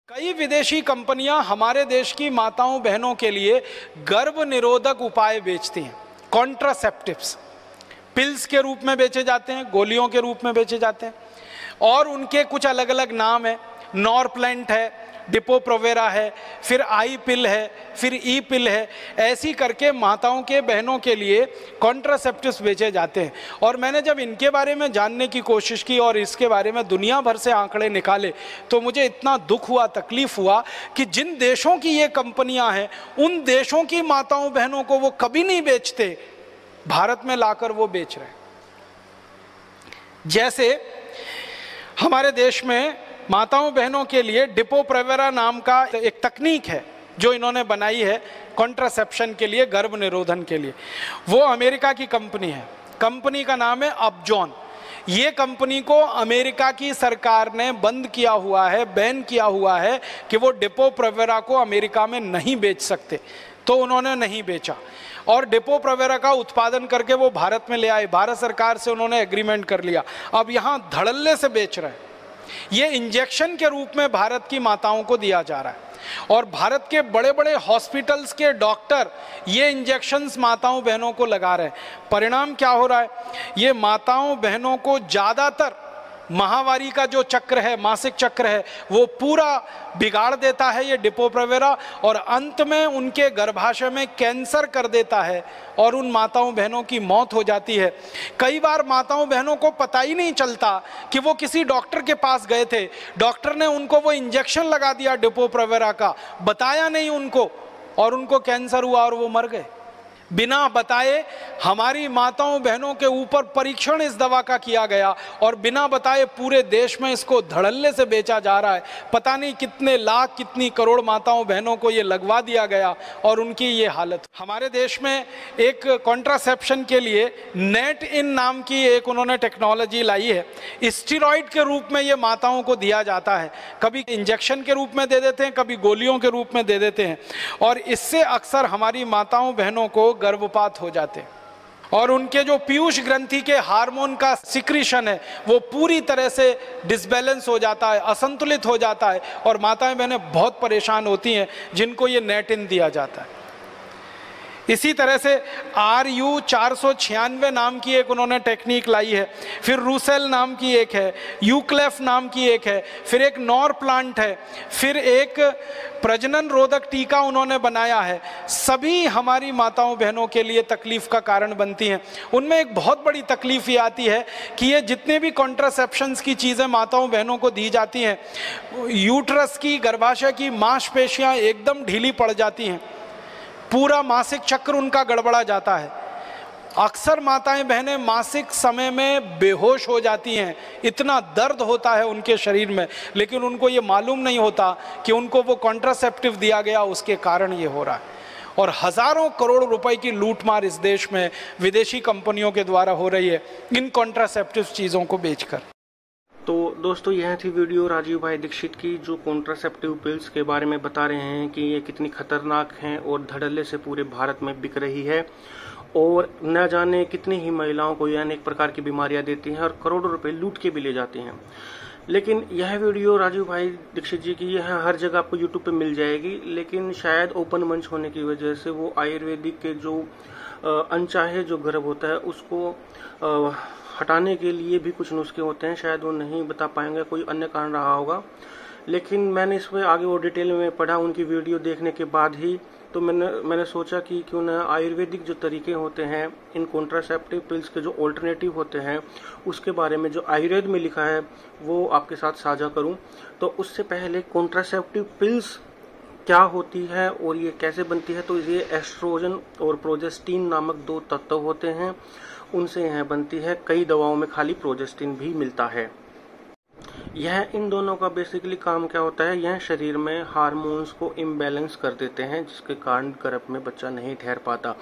कई विदेशी कंपनियां हमारे देश की माताओं बहनों के लिए गर्भ निरोधक उपाय बेचती हैं। कॉन्ट्रासेप्टिव्स पिल्स के रूप में बेचे जाते हैं, गोलियों के रूप में बेचे जाते हैं और उनके कुछ अलग अलग नाम है। नॉरप्लेंट है, डिपो-प्रोवेरा है, फिर आई पिल है, फिर ई पिल है। ऐसी करके माताओं के बहनों के लिए कॉन्ट्रासेप्टिव्स बेचे जाते हैं। और मैंने जब इनके बारे में जानने की कोशिश की और इसके बारे में दुनिया भर से आंकड़े निकाले तो मुझे इतना दुख हुआ, तकलीफ हुआ कि जिन देशों की ये कंपनियां हैं उन देशों की माताओं बहनों को वो कभी नहीं बेचते, भारत में लाकर वो बेच रहे हैं। जैसे हमारे देश में माताओं बहनों के लिए डिपो-प्रोवेरा नाम का एक तकनीक है जो इन्होंने बनाई है कॉन्ट्रासेप्शन के लिए, गर्भ निरोधन के लिए। वो अमेरिका की कंपनी है, कंपनी का नाम है अपजॉन। ये कंपनी को अमेरिका की सरकार ने बंद किया हुआ है, बैन किया हुआ है कि वो डिपो-प्रोवेरा को अमेरिका में नहीं बेच सकते, तो उन्होंने नहीं बेचा और डिपो-प्रोवेरा का उत्पादन करके वो भारत में ले आए। भारत सरकार से उन्होंने एग्रीमेंट कर लिया, अब यहाँ धड़ल्ले से बेच रहे हैं। ये इंजेक्शन के रूप में भारत की माताओं को दिया जा रहा है और भारत के बड़े बड़े हॉस्पिटल्स के डॉक्टर ये इंजेक्शन्स माताओं बहनों को लगा रहे हैं। परिणाम क्या हो रहा है, ये माताओं बहनों को ज़्यादातर माहवारी का जो चक्र है, मासिक चक्र है, वो पूरा बिगाड़ देता है ये डिपो-प्रोवेरा और अंत में उनके गर्भाशय में कैंसर कर देता है और उन माताओं बहनों की मौत हो जाती है। कई बार माताओं बहनों को पता ही नहीं चलता कि वो किसी डॉक्टर के पास गए थे, डॉक्टर ने उनको वो इंजेक्शन लगा दिया डिपो-प्रोवेरा का, बताया नहीं उनको और उनको कैंसर हुआ और वो मर गए। बिना बताए हमारी माताओं बहनों के ऊपर परीक्षण इस दवा का किया गया और बिना बताए पूरे देश में इसको धड़ल्ले से बेचा जा रहा है। पता नहीं कितने लाख, कितनी करोड़ माताओं बहनों को ये लगवा दिया गया और उनकी ये हालत। हमारे देश में एक कॉन्ट्रासेप्शन के लिए नेट इन नाम की एक उन्होंने टेक्नोलॉजी लाई है। स्टेरॉइड के रूप में ये माताओं को दिया जाता है, कभी इंजेक्शन के रूप में दे देते हैं, कभी गोलियों के रूप में दे देते हैं और इससे अक्सर हमारी माताओं बहनों को गर्भपात हो जाते हैं और उनके जो पीयूष ग्रंथि के हार्मोन का सिक्रीशन है वो पूरी तरह से डिसबैलेंस हो जाता है, असंतुलित हो जाता है और माताएं बहनें बहुत परेशान होती हैं जिनको ये नेटिन दिया जाता है। इसी तरह से RU 496 नाम की एक उन्होंने टेक्निक लाई है, फिर रूसेल नाम की एक है, यूक्लेफ नाम की एक है, फिर एक नॉरप्लांट है, फिर एक प्रजनन रोधक टीका उन्होंने बनाया है। सभी हमारी माताओं बहनों के लिए तकलीफ का कारण बनती हैं। उनमें एक बहुत बड़ी तकलीफ ये आती है कि ये जितने भी कॉन्ट्रासेप्शंस की चीज़ें माताओं बहनों को दी जाती हैं, यूट्रस की, गर्भाशय की मांसपेशियां एकदम ढीली पड़ जाती हैं, पूरा मासिक चक्र उनका गड़बड़ा जाता है। अक्सर माताएं बहनें मासिक समय में बेहोश हो जाती हैं, इतना दर्द होता है उनके शरीर में, लेकिन उनको ये मालूम नहीं होता कि उनको वो कॉन्ट्रासेप्टिव दिया गया, उसके कारण ये हो रहा है। और हज़ारों करोड़ रुपए की लूटमार इस देश में विदेशी कंपनियों के द्वारा हो रही है इन कॉन्ट्रासेप्टिव चीज़ों को बेचकर। तो दोस्तों, यह थी वीडियो राजीव भाई दीक्षित की जो कॉन्ट्रासेप्टिव पिल्स के बारे में बता रहे हैं कि ये कितनी खतरनाक हैं और धड़ल्ले से पूरे भारत में बिक रही है और न जाने कितनी ही महिलाओं को ये अनेक प्रकार की बीमारियां देती हैं और करोड़ों रुपए लूट के भी ले जाती हैं। लेकिन यह वीडियो राजीव भाई दीक्षित जी की यह हर जगह आपको यूट्यूब पे मिल जाएगी, लेकिन शायद ओपन मंच होने की वजह से वो आयुर्वेदिक के जो अनचाहे जो गर्भ होता है उसको हटाने के लिए भी कुछ नुस्खे होते हैं, शायद वो नहीं बता पाएंगे, कोई अन्य कारण रहा होगा। लेकिन मैंने इसमें आगे वो डिटेल में पढ़ा उनकी वीडियो देखने के बाद ही, तो मैंने सोचा कि क्यों ना आयुर्वेदिक जो तरीके होते हैं इन कॉन्ट्रासेप्टिव पिल्स के जो ऑल्टरनेटिव होते हैं उसके बारे में जो आयुर्वेद में लिखा है वो आपके साथ साझा करूं। तो उससे पहले कॉन्ट्रासेप्टिव पिल्स क्या होती है और ये कैसे बनती है, तो ये एस्ट्रोजन और प्रोजेस्टिन नामक दो तत्व होते हैं, उनसे यह बनती है। कई दवाओं में खाली प्रोजेस्टिन भी मिलता है। यह इन दोनों का बेसिकली काम क्या होता है, यह शरीर में हार्मोन्स को इम्बैलेंस कर देते हैं जिसके कारण गर्भ में बच्चा नहीं ठहर पाता।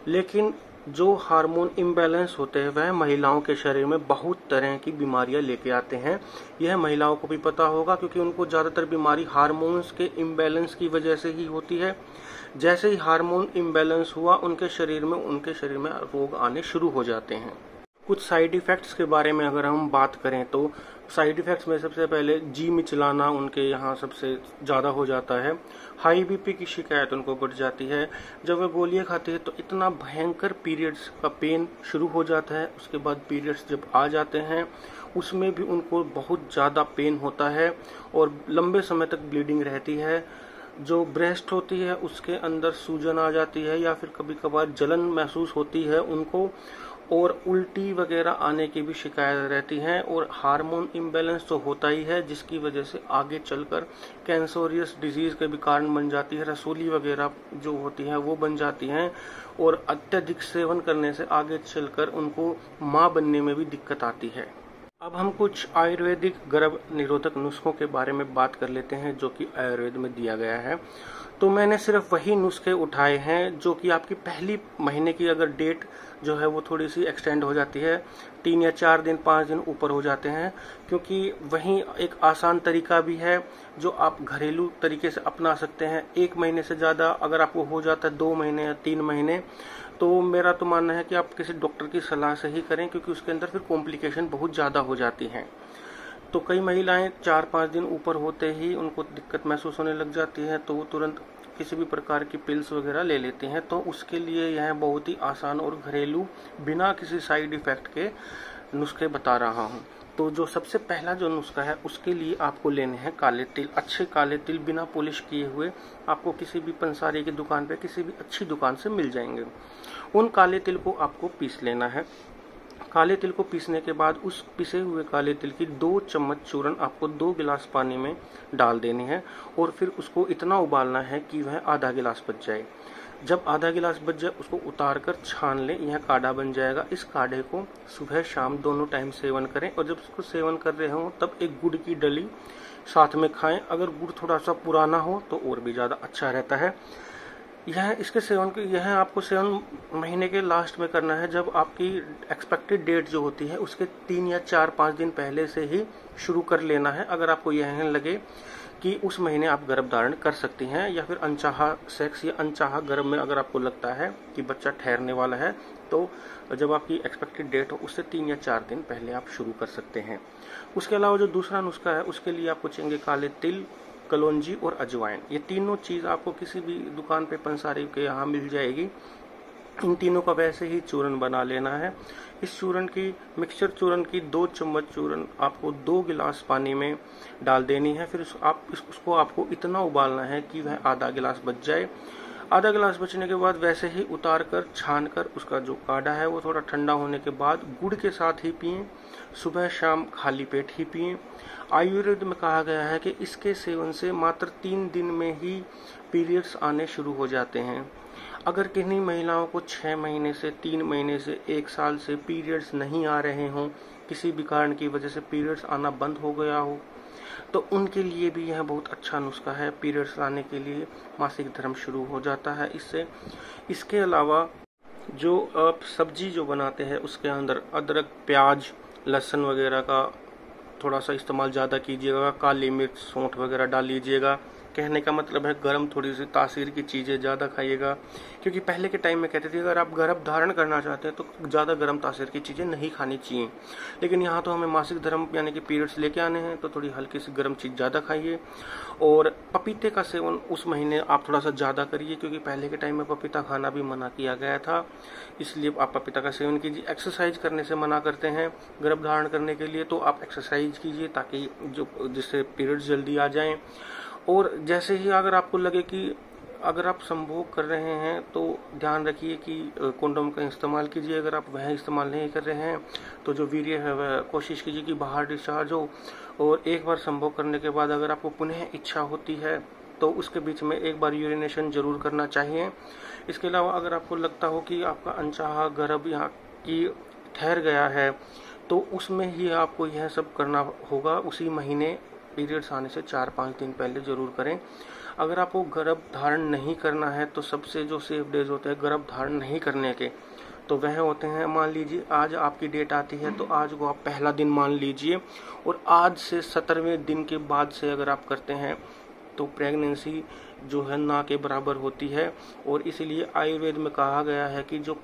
लेकिन जो हार्मोन इम्बैलेंस होते हैं वह महिलाओं के शरीर में बहुत तरह की बीमारियां लेके आते हैं। यह महिलाओं को भी पता होगा क्योंकि उनको ज्यादातर बीमारी हार्मोन्स के इम्बैलेंस की वजह से ही होती है। जैसे ही हार्मोन इम्बैलेंस हुआ उनके शरीर में रोग आने शुरू हो जाते हैं। कुछ साइड इफेक्ट्स के बारे में अगर हम बात करें तो साइड इफ़ेक्ट्स में सबसे पहले जी मिचलाना उनके यहाँ सबसे ज़्यादा हो जाता है। हाई बीपी की शिकायत उनको बढ़ जाती है। जब वे गोलियाँ खाते हैं तो इतना भयंकर पीरियड्स का पेन शुरू हो जाता है। उसके बाद पीरियड्स जब आ जाते हैं उसमें भी उनको बहुत ज़्यादा पेन होता है और लंबे समय तक ब्लीडिंग रहती है। जो ब्रेस्ट होती है उसके अंदर सूजन आ जाती है या फिर कभी कभार जलन महसूस होती है उनको, और उल्टी वगैरह आने की भी शिकायत रहती है। और हार्मोन इम्बैलेंस तो होता ही है जिसकी वजह से आगे चलकर कैंसरियस डिजीज के भी कारण बन जाती है। रसोली वगैरह जो होती है वो बन जाती हैं और अत्यधिक सेवन करने से आगे चलकर उनको मां बनने में भी दिक्कत आती है। अब हम कुछ आयुर्वेदिक गर्भ निरोधक नुस्खों के बारे में बात कर लेते हैं जो कि आयुर्वेद में दिया गया है। तो मैंने सिर्फ वही नुस्खे उठाए हैं जो कि आपकी पहली महीने की अगर डेट जो है वो थोड़ी सी एक्सटेंड हो जाती है, 3 या 4 दिन 5 दिन ऊपर हो जाते हैं, क्योंकि वही एक आसान तरीका भी है जो आप घरेलू तरीके से अपना सकते हैं। 1 महीने से ज़्यादा अगर आपको हो जाता है 2 महीने या 3 महीने, तो मेरा तो मानना है कि आप किसी डॉक्टर की सलाह से ही करें, क्योंकि उसके अंदर फिर कॉम्प्लिकेशन बहुत ज़्यादा हो जाती हैं। तो कई महिलाएं 4-5 दिन ऊपर होते ही उनको दिक्कत महसूस होने लग जाती है तो वो तुरंत किसी भी प्रकार की पिल्स वगैरह ले लेती हैं। तो उसके लिए यह बहुत ही आसान और घरेलू बिना किसी साइड इफेक्ट के नुस्खे बता रहा हूँ। तो जो सबसे पहला जो नुस्खा है उसके लिए आपको लेने हैं काले तिल। अच्छे काले तिल बिना पॉलिश किए हुए आपको किसी भी पंसारी की दुकान पे किसी भी अच्छी दुकान से मिल जाएंगे। उन काले तिल को आपको पीस लेना है। काले तिल को पीसने के बाद उस पिसे हुए काले तिल की 2 चम्मच चूरन आपको 2 गिलास पानी में डाल देनी है और फिर उसको इतना उबालना है कि वह आधा गिलास बच जाए। जब आधा गिलास बच जाए उसको उतार कर छान लें, यह काढ़ा बन जाएगा। इस काढ़े को सुबह शाम दोनों टाइम सेवन करें और जब उसको सेवन कर रहे हो तब एक गुड़ की डली साथ में खाएं। अगर गुड़ थोड़ा सा पुराना हो तो और भी ज़्यादा अच्छा रहता है। यह आपको सेवन महीने के लास्ट में करना है, जब आपकी एक्सपेक्टेड डेट जो होती है उसके 3 या 4-5 दिन पहले से ही शुरू कर लेना है। अगर आपको यह लगे कि उस महीने आप गर्भ धारण कर सकती हैं या फिर अनचाहा सेक्स या अनचाहा गर्भ में अगर आपको लगता है कि बच्चा ठहरने वाला है, तो जब आपकी एक्सपेक्टेड डेट हो उससे 3 या 4 दिन पहले आप शुरू कर सकते हैं। उसके अलावा जो दूसरा नुस्खा है उसके लिए आपको चाहिए काले तिल, कलौंजी और अजवाइन। ये तीनों चीज़ आपको किसी भी दुकान पे पंसारी के यहाँ मिल जाएगी। इन तीनों का वैसे ही चूरन बना लेना है। इस चूरन की मिक्सचर चूरन की 2 चम्मच चूरन आपको 2 गिलास पानी में डाल देनी है। फिर उसको आपको इतना उबालना है कि वह आधा गिलास बच जाए। आधा गिलास बचने के बाद वैसे ही उतार कर छान कर उसका जो काढ़ा है वो थोड़ा ठंडा होने के बाद गुड़ के साथ ही पिएं। सुबह शाम खाली पेट ही पिएं। आयुर्वेद में कहा गया है कि इसके सेवन से मात्र 3 दिन में ही पीरियड्स आने शुरू हो जाते हैं। अगर किन्हीं महिलाओं को 6 महीने से 3 महीने से 1 साल से पीरियड्स नहीं आ रहे हों, किसी भी कारण की वजह से पीरियड्स आना बंद हो गया हो, तो उनके लिए भी यह बहुत अच्छा नुस्खा है। पीरियड्स आने के लिए मासिक धर्म शुरू हो जाता है इससे। इसके अलावा जो आप सब्जी जो बनाते हैं उसके अंदर अदरक, प्याज, लहसुन वगैरह का थोड़ा सा इस्तेमाल ज़्यादा कीजिएगा। काली मिर्च, सौंठ वगैरह डाल लीजिएगा। कहने का मतलब है गर्म थोड़ी सी तासीर की चीज़ें ज़्यादा खाइएगा, क्योंकि पहले के टाइम में कहते थे अगर आप गर्भ धारण करना चाहते हैं तो ज़्यादा गर्म तासीर की चीज़ें नहीं खानी चाहिए। लेकिन यहाँ तो हमें मासिक धर्म यानी कि पीरियड्स लेके आने हैं, तो थोड़ी हल्की सी गर्म चीज़ ज़्यादा खाइए। और पपीते का सेवन उस महीने आप थोड़ा सा ज़्यादा करिए, क्योंकि पहले के टाइम में पपीता खाना भी मना किया गया था, इसलिए आप पपीता का सेवन कीजिए। एक्सरसाइज करने से मना करते हैं गर्भ धारण करने के लिए, तो आप एक्सरसाइज कीजिए ताकि जिससे पीरियड्स जल्दी आ जाएँ। और जैसे ही अगर आपको लगे कि अगर आप संभोग कर रहे हैं तो ध्यान रखिए कि कंडोम का इस्तेमाल कीजिए। अगर आप वह इस्तेमाल नहीं कर रहे हैं तो जो वीर्य है वह कोशिश कीजिए कि बाहर डिस्चार्ज हो। और एक बार संभोग करने के बाद अगर आपको पुनः इच्छा होती है तो उसके बीच में एक बार यूरिनेशन जरूर करना चाहिए। इसके अलावा अगर आपको लगता हो कि आपका अनचाहा गर्भ यहाँ की ठहर गया है तो उसमें ही आपको यह सब करना होगा। उसी महीने पीरियड्स आने से 4-5 दिन पहले जरूर करें। अगर आपको गर्भ धारण नहीं करना है तो सबसे जो सेफ डेज होते हैं गर्भ धारण नहीं करने के, तो वह होते हैं, मान लीजिए आज आपकी डेट आती है तो आज को आप पहला दिन मान लीजिए, और आज से 17वें दिन के बाद से अगर आप करते हैं तो प्रेगनेंसी जो है ना के बराबर होती है। और इसीलिए आयुर्वेद में कहा गया है कि जो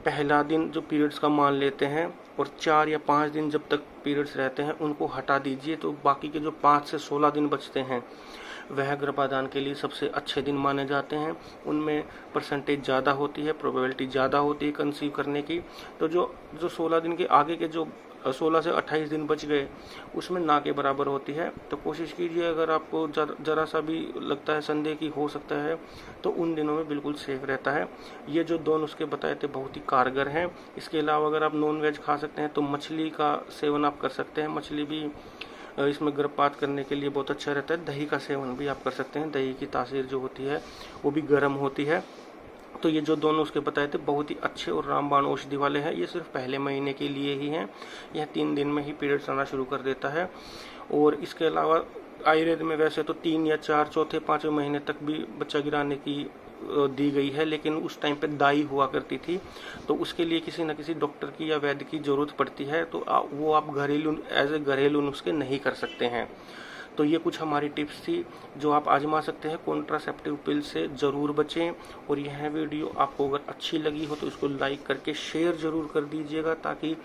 पहला दिन जो पीरियड्स का मान लेते हैं और 4 या 5 दिन जब तक पीरियड्स रहते हैं उनको हटा दीजिए, तो बाकी के जो 5 से 16 दिन बचते हैं वह गर्भाधान के लिए सबसे अच्छे दिन माने जाते हैं। उनमें परसेंटेज ज़्यादा होती है, प्रोबेबिलिटी ज़्यादा होती है कंसीव करने की। तो जो 16 दिन के आगे के जो 16 से 28 दिन बच गए उसमें ना के बराबर होती है। तो कोशिश कीजिए, अगर आपको जरा सा भी लगता है संदेह की हो सकता है तो उन दिनों में बिल्कुल सेफ रहता है। ये जो 2 नुस्खे बताए थे बहुत ही कारगर हैं। इसके अलावा अगर आप नॉन वेज खा सकते हैं तो मछली का सेवन आप कर सकते हैं। मछली भी इसमें गर्भपात करने के लिए बहुत अच्छा रहता है। दही का सेवन भी आप कर सकते हैं। दही की तासीर जो होती है वो भी गर्म होती है। तो ये जो 2 नुस्खे बताए थे बहुत ही अच्छे और रामबाण औषधि वाले हैं। ये सिर्फ पहले महीने के लिए ही हैं। यह 3 दिन में ही पीरियड्स आना शुरू कर देता है। और इसके अलावा आयुर्वेद में वैसे तो 3 या 4, चौथे 5वें महीने तक भी बच्चा गिराने की दी गई है, लेकिन उस टाइम पे दाई हुआ करती थी, तो उसके लिए किसी न किसी डॉक्टर की या वैद्य की जरूरत पड़ती है। तो वो आप घरेलू नुस्खे नहीं कर सकते हैं। तो ये कुछ हमारी टिप्स थी जो आप आजमा सकते हैं। कॉन्ट्रासेप्टिव पिल से ज़रूर बचें। और यह वीडियो आपको अगर अच्छी लगी हो तो इसको लाइक करके शेयर ज़रूर कर दीजिएगा, ताकि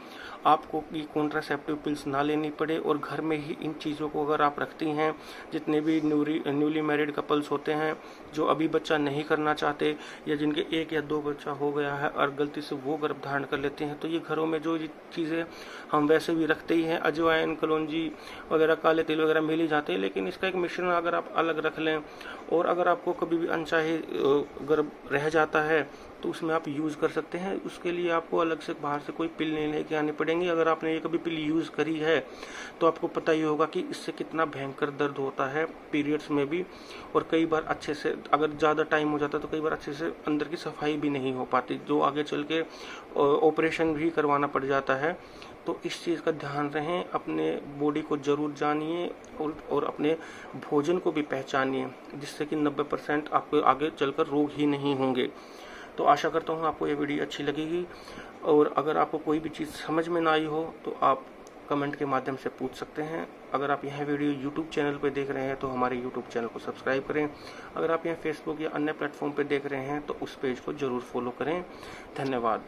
आपको ये कॉन्ट्रासेप्टिव पिल्स ना लेनी पड़े। और घर में ही इन चीज़ों को अगर आप रखती हैं, जितने भी न्यूली मैरिड कपल्स होते हैं जो अभी बच्चा नहीं करना चाहते या जिनके 1 या 2 बच्चा हो गया है और गलती से वो गर्भ धारण कर लेते हैं, तो ये घरों में जो चीज़ें हम वैसे भी रखते ही हैं, अजवाइन, कलौंजी वगैरह, काले तिल वगैरह मिल ही जाते हैं, लेकिन इसका एक मिश्रण अगर आप अलग रख लें और अगर आपको कभी भी अनचाहे गर्भ रह जाता है तो उसमें आप यूज़ कर सकते हैं। उसके लिए आपको अलग से बाहर से कोई पिल नहीं लेके आनी पड़ेंगी। अगर आपने ये कभी पिल यूज़ करी है तो आपको पता ही होगा कि इससे कितना भयंकर दर्द होता है पीरियड्स में भी। और कई बार अच्छे से अगर ज़्यादा टाइम हो जाता है तो कई बार अच्छे से अंदर की सफाई भी नहीं हो पाती, जो आगे चल के ऑपरेशन भी करवाना पड़ जाता है। तो इस चीज़ का ध्यान रहें, अपने बॉडी को ज़रूर जानिए और अपने भोजन को भी पहचानिए, जिससे कि 90% आपको आगे चलकर रोग ही नहीं होंगे। तो आशा करता हूँ आपको ये वीडियो अच्छी लगेगी। और अगर आपको कोई भी चीज़ समझ में ना आई हो तो आप कमेंट के माध्यम से पूछ सकते हैं। अगर आप यह वीडियो यूट्यूब चैनल पर देख रहे हैं तो हमारे यूट्यूब चैनल को सब्सक्राइब करें। अगर आप यह फेसबुक या अन्य प्लेटफॉर्म पर देख रहे हैं तो उस पेज को ज़रूर फॉलो करें। धन्यवाद।